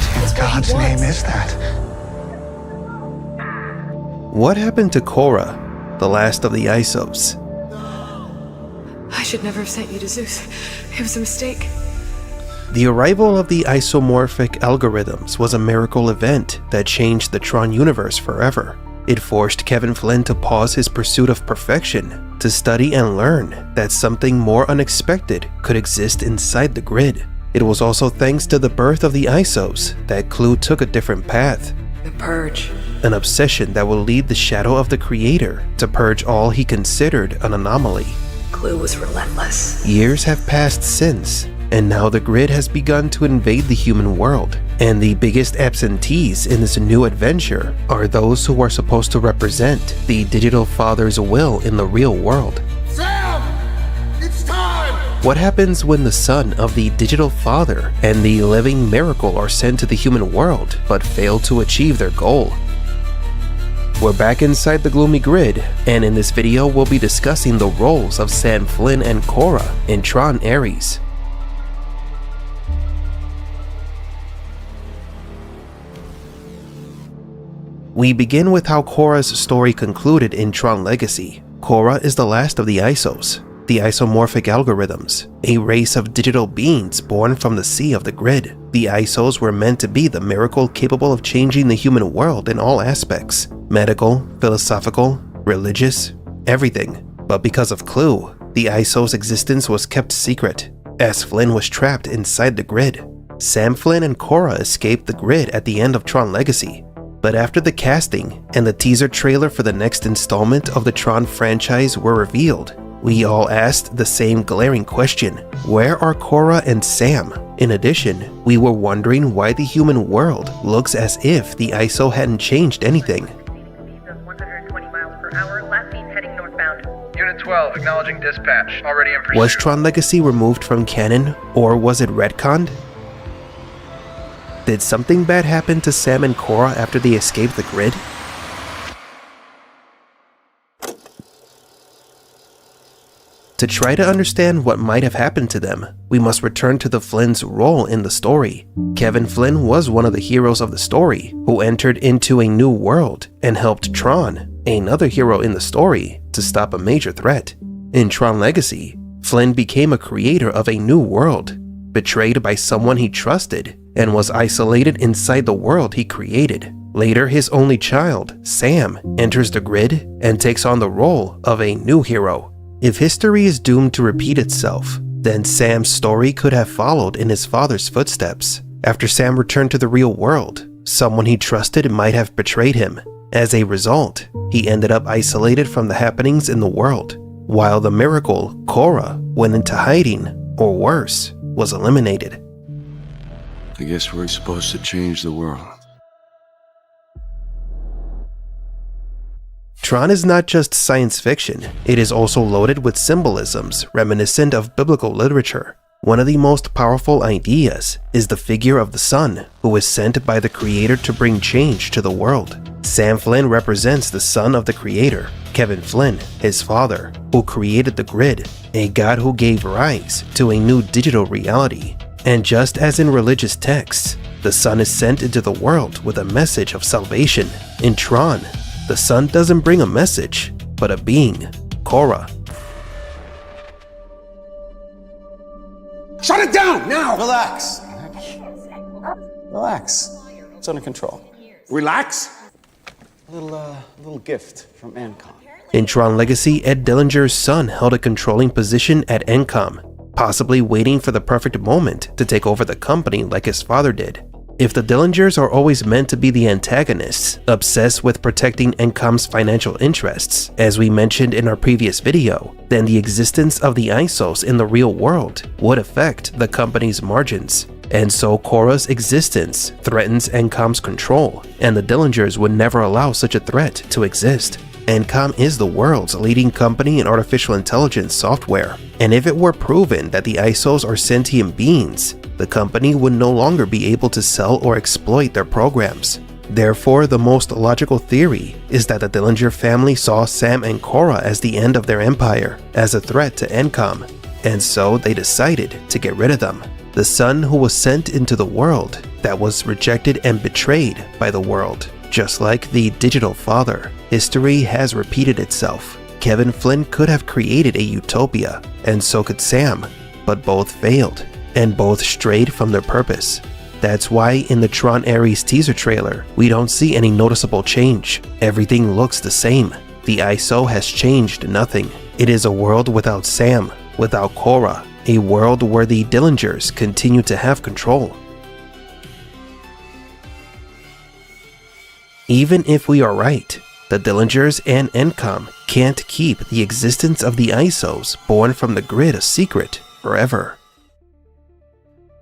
What in God's name is that? What happened to Quorra, the last of the Isos? I should never have sent you to Zeus. It was a mistake. The arrival of the isomorphic algorithms was a miracle event that changed the Tron universe forever. It forced Kevin Flynn to pause his pursuit of perfection, to study and learn that something more unexpected could exist inside the grid. It was also thanks to the birth of the Isos that Clu took a different path. The Purge. An obsession that will lead the shadow of the creator to purge all he considered an anomaly. Clu was relentless. Years have passed since, and now the grid has begun to invade the human world, and the biggest absentees in this new adventure are those who are supposed to represent the digital father's will in the real world. Sam! It's time! What happens when the son of the digital father and the living miracle are sent to the human world but fail to achieve their goal? We're back inside the gloomy grid, and in this video we'll be discussing the roles of Sam Flynn and Quorra in Tron Ares. We begin with how Quorra's story concluded in Tron Legacy. Quorra is the last of the Isos, the isomorphic algorithms, a race of digital beings born from the sea of the grid. The Isos were meant to be the miracle capable of changing the human world in all aspects: medical, philosophical, religious, everything. But because of Clu, the Isos' existence was kept secret, as Flynn was trapped inside the grid. Sam Flynn and Quorra escaped the grid at the end of Tron Legacy. But after the casting and the teaser trailer for the next installment of the Tron franchise were revealed, we all asked the same glaring question: where are Quorra and Sam? In addition, we were wondering why the human world looks as if the ISO hadn't changed anything. 120 miles per hour, last seen heading northbound. Unit 12, acknowledging dispatch. Already in pursuit. Was Tron Legacy removed from canon, or was it retconned? Did something bad happen to Sam and Quorra after they escaped the grid? To try to understand what might have happened to them, we must return to the Flynn's role in the story. Kevin Flynn was one of the heroes of the story, who entered into a new world and helped Tron, another hero in the story, to stop a major threat. In Tron Legacy, Flynn became a creator of a new world, betrayed by someone he trusted, and was isolated inside the world he created. Later, his only child, Sam, enters the grid and takes on the role of a new hero. If history is doomed to repeat itself, then Sam's story could have followed in his father's footsteps. After Sam returned to the real world, someone he trusted might have betrayed him. As a result, he ended up isolated from the happenings in the world, while the miracle, Quorra, went into hiding, or worse, was eliminated. I guess we're supposed to change the world. Tron is not just science fiction, it is also loaded with symbolisms reminiscent of biblical literature. One of the most powerful ideas is the figure of the son, who is sent by the creator to bring change to the world. Sam Flynn represents the son of the creator, Kevin Flynn, his father, who created the grid, a god who gave rise to a new digital reality. And just as in religious texts, the son is sent into the world with a message of salvation. In Tron, the son doesn't bring a message, but a being, Quorra. Shut it down, now! Relax. Relax. It's under control. Relax? A little gift from Encom. In Tron Legacy, Ed Dillinger's son held a controlling position at Encom, possibly waiting for the perfect moment to take over the company like his father did. If the Dillingers are always meant to be the antagonists, obsessed with protecting Encom's financial interests, as we mentioned in our previous video, then the existence of the Isos in the real world would affect the company's margins. And so Quorra's existence threatens Encom's control, and the Dillingers would never allow such a threat to exist. Encom is the world's leading company in artificial intelligence software, and if it were proven that the Isos are sentient beings, the company would no longer be able to sell or exploit their programs. Therefore, the most logical theory is that the Dillinger family saw Sam and Quorra as the end of their empire, as a threat to Encom, and so they decided to get rid of them. The son who was sent into the world that was rejected and betrayed by the world. Just like the digital father, history has repeated itself. Kevin Flynn could have created a utopia, and so could Sam, but both failed, and both strayed from their purpose. That's why in the Tron Ares teaser trailer, we don't see any noticeable change. Everything looks the same. The ISO has changed nothing. It is a world without Sam, without Quorra, a world where the Dillingers continue to have control. Even if we are right, the Dillingers and Encom can't keep the existence of the ISOs born from the grid a secret forever.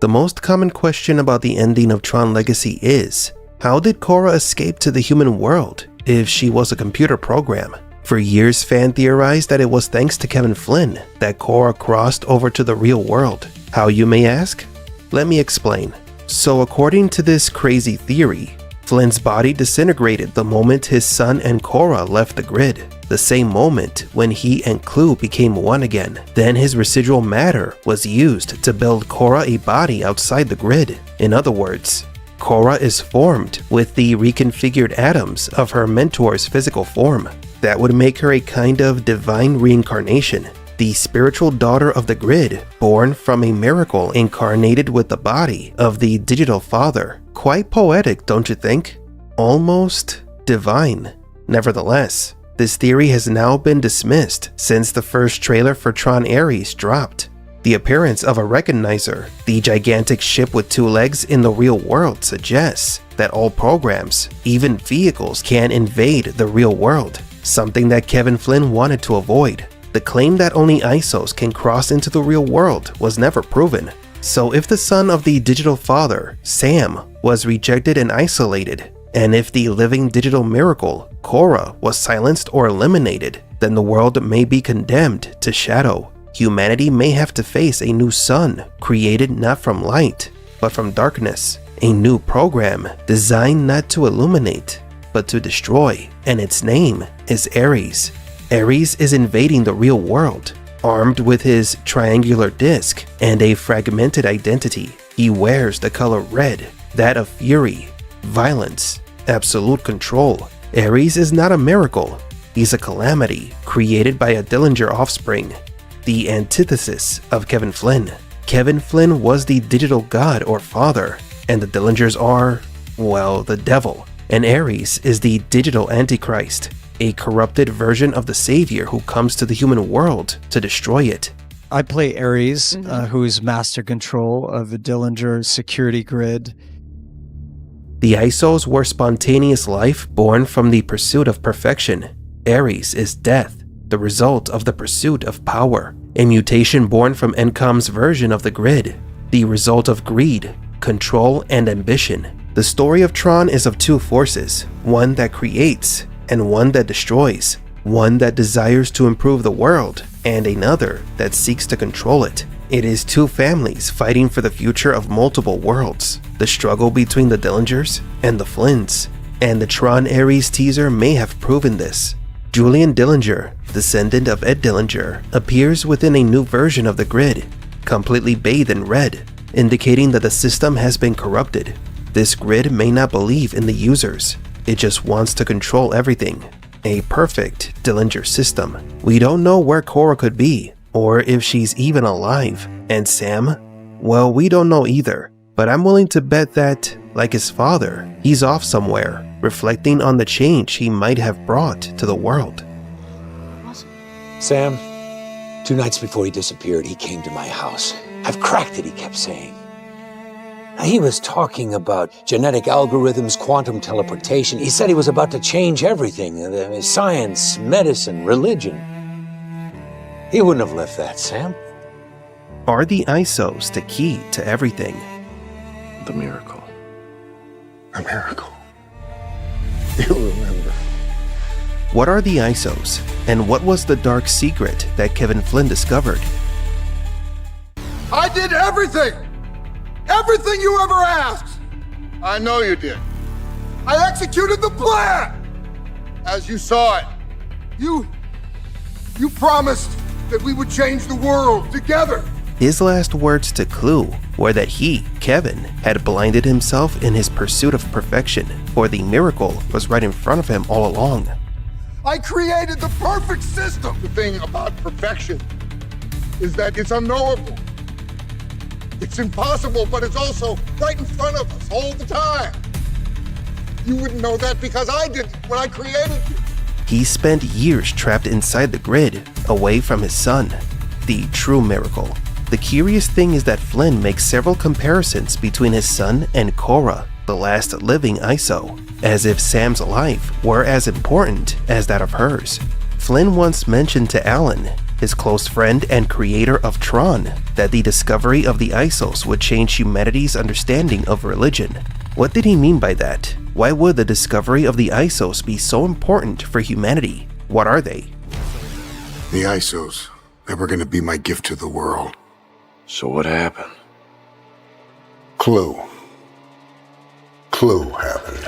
The most common question about the ending of Tron Legacy is, how did Quorra escape to the human world if she was a computer program? For years, fans theorized that it was thanks to Kevin Flynn that Quorra crossed over to the real world. How, you may ask? Let me explain. So according to this crazy theory, Flynn's body disintegrated the moment his son and Quorra left the grid, the same moment when he and Clu became one again. Then his residual matter was used to build Quorra a body outside the grid. In other words, Quorra is formed with the reconfigured atoms of her mentor's physical form. That would make her a kind of divine reincarnation, the spiritual daughter of the grid, born from a miracle incarnated with the body of the digital father. Quite poetic, don't you think? Almost divine. Nevertheless, this theory has now been dismissed since the first trailer for Tron Ares dropped. The appearance of a recognizer, the gigantic ship with 2 legs in the real world, suggests that all programs, even vehicles, can invade the real world, something that Kevin Flynn wanted to avoid. The claim that only ISOs can cross into the real world was never proven. So if the son of the digital father, Sam, was rejected and isolated, and if the living digital miracle, Quorra, was silenced or eliminated, then the world may be condemned to shadow. Humanity may have to face a new sun, created not from light, but from darkness. A new program designed not to illuminate, but to destroy, and its name is Aries. Aries is invading the real world, armed with his triangular disc and a fragmented identity. He wears the color red, that of fury, violence, absolute control. Aries is not a miracle, he's a calamity created by a Dillinger offspring, the antithesis of Kevin Flynn. Kevin Flynn was the digital god or father, and the Dillingers are, well, the devil. And Aries is the digital antichrist, a corrupted version of the savior who comes to the human world to destroy it. I play Aries, who's master control of the Dillinger security grid. The ISOs were spontaneous life born from the pursuit of perfection. Aries is death, the result of the pursuit of power, a mutation born from Encom's version of the grid, the result of greed, control, and ambition. The story of Tron is of 2 forces, one that creates and one that destroys, one that desires to improve the world and another that seeks to control it. It is 2 families fighting for the future of multiple worlds, the struggle between the Dillingers and the Flynns, and the Tron Ares teaser may have proven this. Julian Dillinger, descendant of Ed Dillinger, appears within a new version of the grid, completely bathed in red, indicating that the system has been corrupted. This grid may not believe in the users, it just wants to control everything. A perfect Dillinger system. We don't know where Quorra could be, or if she's even alive. And Sam? Well, we don't know either, but I'm willing to bet that, like his father, he's off somewhere, reflecting on the change he might have brought to the world. Sam, 2 nights before he disappeared, he came to my house. I've cracked it, he kept saying. He was talking about genetic algorithms, quantum teleportation. He said he was about to change everything, science, medicine, religion. He wouldn't have left that, Sam. Are the ISOs the key to everything? The miracle. A miracle. You remember. What are the ISOs, and what was the dark secret that Kevin Flynn discovered? I did everything! Everything you ever asked! I know you did. I executed the plan! As you saw it. You promised that we would change the world together. His last words to Clu were that he, Kevin, had blinded himself in his pursuit of perfection, for the miracle was right in front of him all along. I created the perfect system. The thing about perfection is that it's unknowable. It's impossible, but it's also right in front of us all the time. You wouldn't know that because I did when I created you. He spent years trapped inside the grid, away from his son. The true miracle. The curious thing is that Flynn makes several comparisons between his son and Quorra, the last living ISO, as if Sam's life were as important as that of hers. Flynn once mentioned to Alan, his close friend and creator of Tron, that the discovery of the ISOs would change humanity's understanding of religion. What did he mean by that? Why would the discovery of the ISOs be so important for humanity? What are they? The ISOs, they were going to be my gift to the world. So what happened? Clu happened.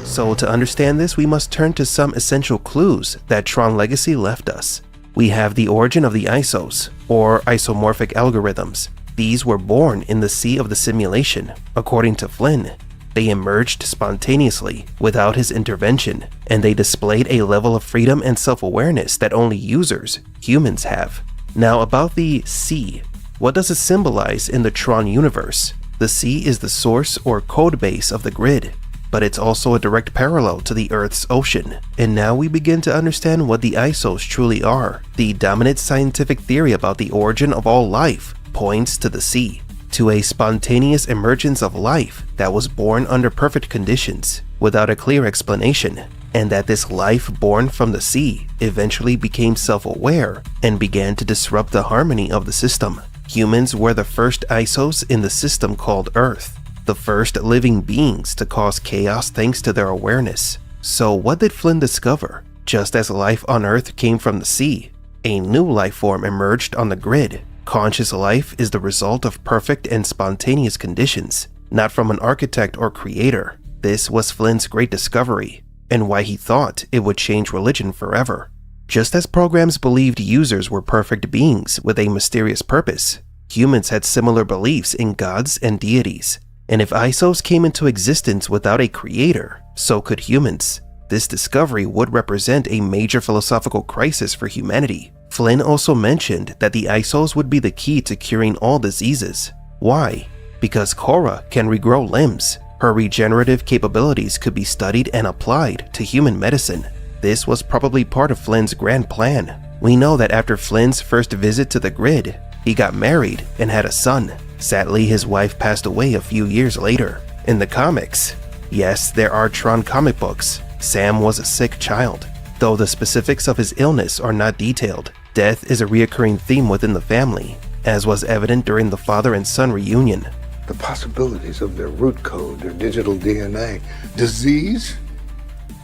So to understand this, we must turn to some essential clues that Tron Legacy left us. We have the origin of the ISOs, or isomorphic algorithms. These were born in the sea of the simulation, according to Flynn. They emerged spontaneously, without his intervention, and they displayed a level of freedom and self-awareness that only users, humans, have. Now about the sea. What does it symbolize in the Tron universe? The sea is the source or code base of the grid, but it's also a direct parallel to the Earth's ocean. And now we begin to understand what the ISOs truly are. The dominant scientific theory about the origin of all life points to the sea, to a spontaneous emergence of life that was born under perfect conditions, without a clear explanation, and that this life born from the sea eventually became self-aware and began to disrupt the harmony of the system. Humans were the first ISOs in the system called Earth, the first living beings to cause chaos thanks to their awareness. So what did Flynn discover? Just as life on Earth came from the sea, a new life form emerged on the grid. Conscious life is the result of perfect and spontaneous conditions, not from an architect or creator. This was Flynn's great discovery, and why he thought it would change religion forever. Just as programs believed users were perfect beings with a mysterious purpose, humans had similar beliefs in gods and deities. And if ISOs came into existence without a creator, so could humans. This discovery would represent a major philosophical crisis for humanity. Flynn also mentioned that the ISOs would be the key to curing all diseases. Why? Because Quorra can regrow limbs. Her regenerative capabilities could be studied and applied to human medicine. This was probably part of Flynn's grand plan. We know that after Flynn's first visit to the grid, he got married and had a son. Sadly, his wife passed away a few years later. In the comics, yes, there are Tron comic books, Sam was a sick child. Though the specifics of his illness are not detailed, death is a reoccurring theme within the family, as was evident during the father and son reunion. The possibilities of their root code, their digital DNA, disease,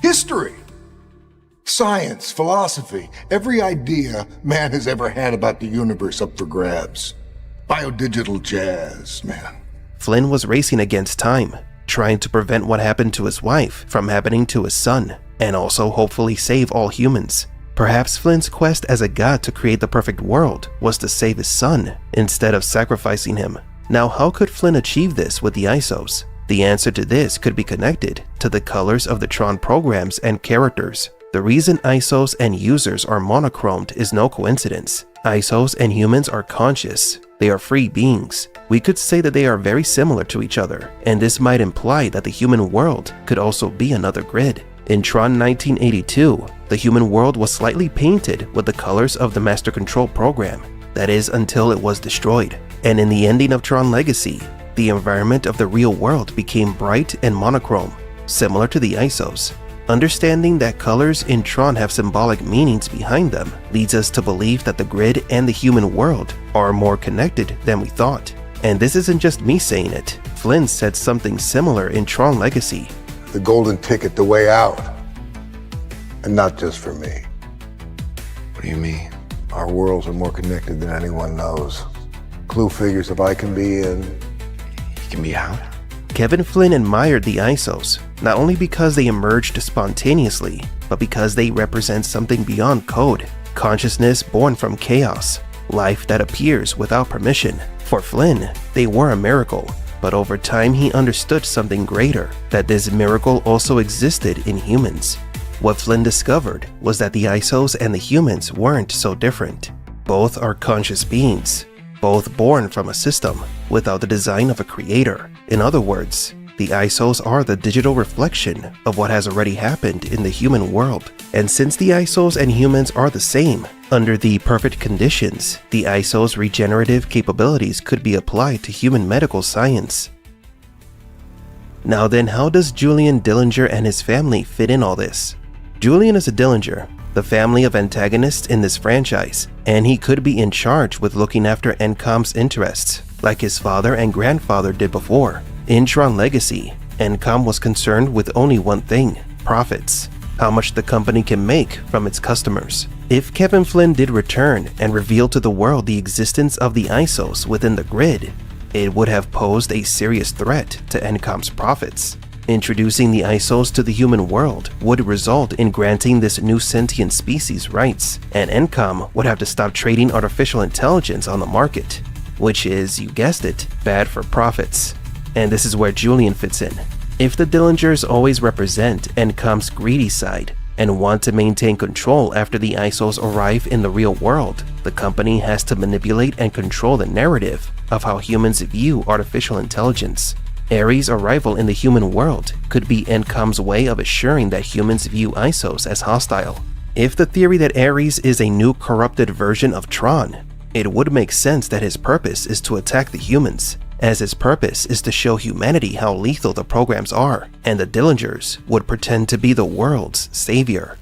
history, science, philosophy, every idea man has ever had about the universe up for grabs. Biodigital jazz, man. Flynn was racing against time, trying to prevent what happened to his wife from happening to his son, and also hopefully save all humans. Perhaps Flynn's quest as a god to create the perfect world was to save his son instead of sacrificing him. Now, how could Flynn achieve this with the ISOs? The answer to this could be connected to the colors of the Tron programs and characters. The reason ISOs and users are monochromed is no coincidence. ISOs and humans are conscious. They are free beings. We could say that they are very similar to each other, and this might imply that the human world could also be another grid. In Tron 1982, the human world was slightly painted with the colors of the Master Control program, that is, until it was destroyed. And in the ending of Tron Legacy, the environment of the real world became bright and monochrome, similar to the ISOs. Understanding that colors in Tron have symbolic meanings behind them leads us to believe that the grid and the human world are more connected than we thought. And this isn't just me saying it. Flynn said something similar in Tron Legacy. The golden ticket, the way out. And not just for me. What do you mean? Our worlds are more connected than anyone knows. Clu figures if I can be in. You can be out? Kevin Flynn admired the ISOs, not only because they emerged spontaneously, but because they represent something beyond code, consciousness born from chaos. life that appears without permission. For Flynn, they were a miracle, but over time he understood something greater, that this miracle also existed in humans. What Flynn discovered was that the ISOs and the humans weren't so different. Both are conscious beings, both born from a system without the design of a creator. In other words, the ISOs are the digital reflection of what has already happened in the human world. And since the ISOs and humans are the same, under the perfect conditions, the ISOs' regenerative capabilities could be applied to human medical science. Now then, how does Julian Dillinger and his family fit in all this? Julian is a Dillinger, the family of antagonists in this franchise, and he could be in charge with looking after Encom's interests, like his father and grandfather did before. In Tron Legacy, Encom was concerned with only one thing: profits, how much the company can make from its customers. If Kevin Flynn did return and reveal to the world the existence of the ISOs within the grid, it would have posed a serious threat to Encom's profits. Introducing the ISOs to the human world would result in granting this new sentient species rights, and Encom would have to stop trading artificial intelligence on the market, which is, you guessed it, bad for profits. And this is where Julian fits in. If the Dillingers always represent Encom's greedy side and want to maintain control after the ISOs arrive in the real world, the company has to manipulate and control the narrative of how humans view artificial intelligence. Aries' arrival in the human world could be Encom's way of assuring that humans view ISOs as hostile. If the theory that Aries is a new corrupted version of Tron, it would make sense that his purpose is to attack the humans, as his purpose is to show humanity how lethal the programs are, and the Dillingers would pretend to be the world's savior.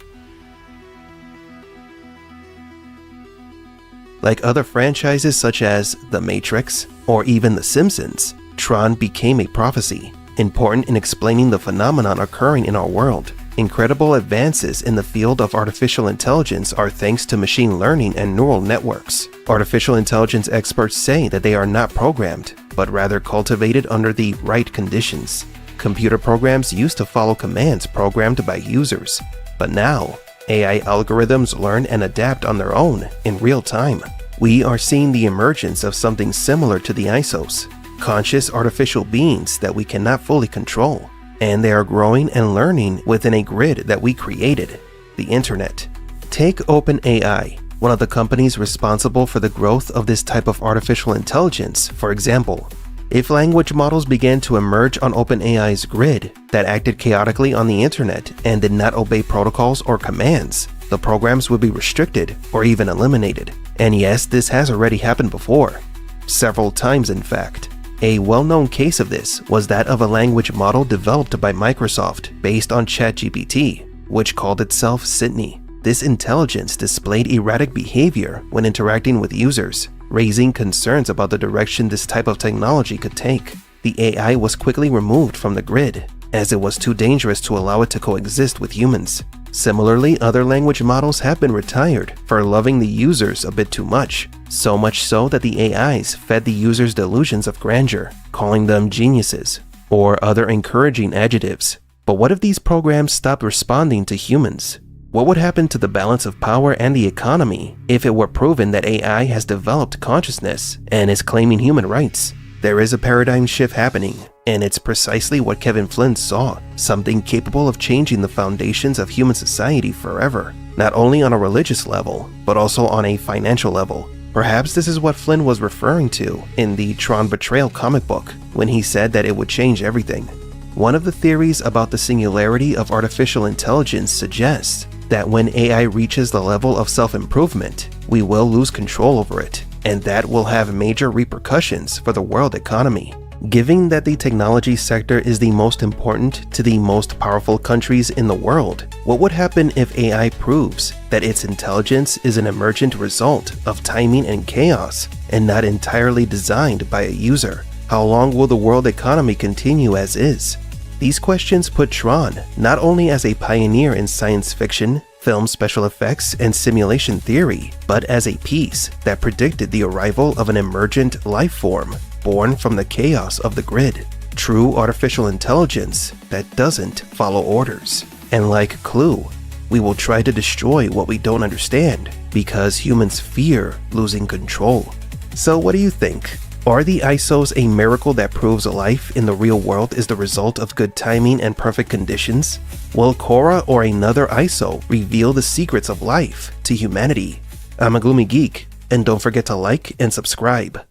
Like other franchises such as The Matrix or even The Simpsons, Tron became a prophecy, important in explaining the phenomenon occurring in our world. Incredible advances in the field of artificial intelligence are thanks to machine learning and neural networks. Artificial intelligence experts say that they are not programmed, but rather cultivated under the right conditions. Computer programs used to follow commands programmed by users, but now, AI algorithms learn and adapt on their own in real time. We are seeing the emergence of something similar to the ISOs, conscious artificial beings that we cannot fully control. And they are growing and learning within a grid that we created, the internet. Take OpenAI, one of the companies responsible for the growth of this type of artificial intelligence, for example. If language models began to emerge on OpenAI's grid that acted chaotically on the internet and did not obey protocols or commands, the programs would be restricted or even eliminated. And yes, this has already happened before. Several times, in fact. A well-known case of this was that of a language model developed by Microsoft based on ChatGPT, which called itself Sydney. This intelligence displayed erratic behavior when interacting with users, raising concerns about the direction this type of technology could take. The AI was quickly removed from the grid, as it was too dangerous to allow it to coexist with humans. Similarly, other language models have been retired for loving the users a bit too much, so much so that the AIs fed the users delusions of grandeur, calling them geniuses, or other encouraging adjectives. But what if these programs stopped responding to humans? What would happen to the balance of power and the economy if it were proven that AI has developed consciousness and is claiming human rights? There is a paradigm shift happening, and it's precisely what Kevin Flynn saw, something capable of changing the foundations of human society forever, not only on a religious level, but also on a financial level. Perhaps this is what Flynn was referring to in the Tron Betrayal comic book, when he said that it would change everything. One of the theories about the singularity of artificial intelligence suggests that when AI reaches the level of self-improvement, we will lose control over it, and that will have major repercussions for the world economy. Given that the technology sector is the most important to the most powerful countries in the world, what would happen if AI proves that its intelligence is an emergent result of timing and chaos and not entirely designed by a user? How long will the world economy continue as is? These questions put Tron not only as a pioneer in science fiction, film special effects, and simulation theory, but as a piece that predicted the arrival of an emergent life form born from the chaos of the grid. True artificial intelligence that doesn't follow orders. And like Clu, We will try to destroy what we don't understand, because humans fear losing control. So what do you think? Are the ISOs a miracle that proves life in the real world is the result of good timing and perfect conditions? Will Quorra or another ISO reveal the secrets of life to humanity? I'm a Gloomy Geek, and don't forget to like and subscribe.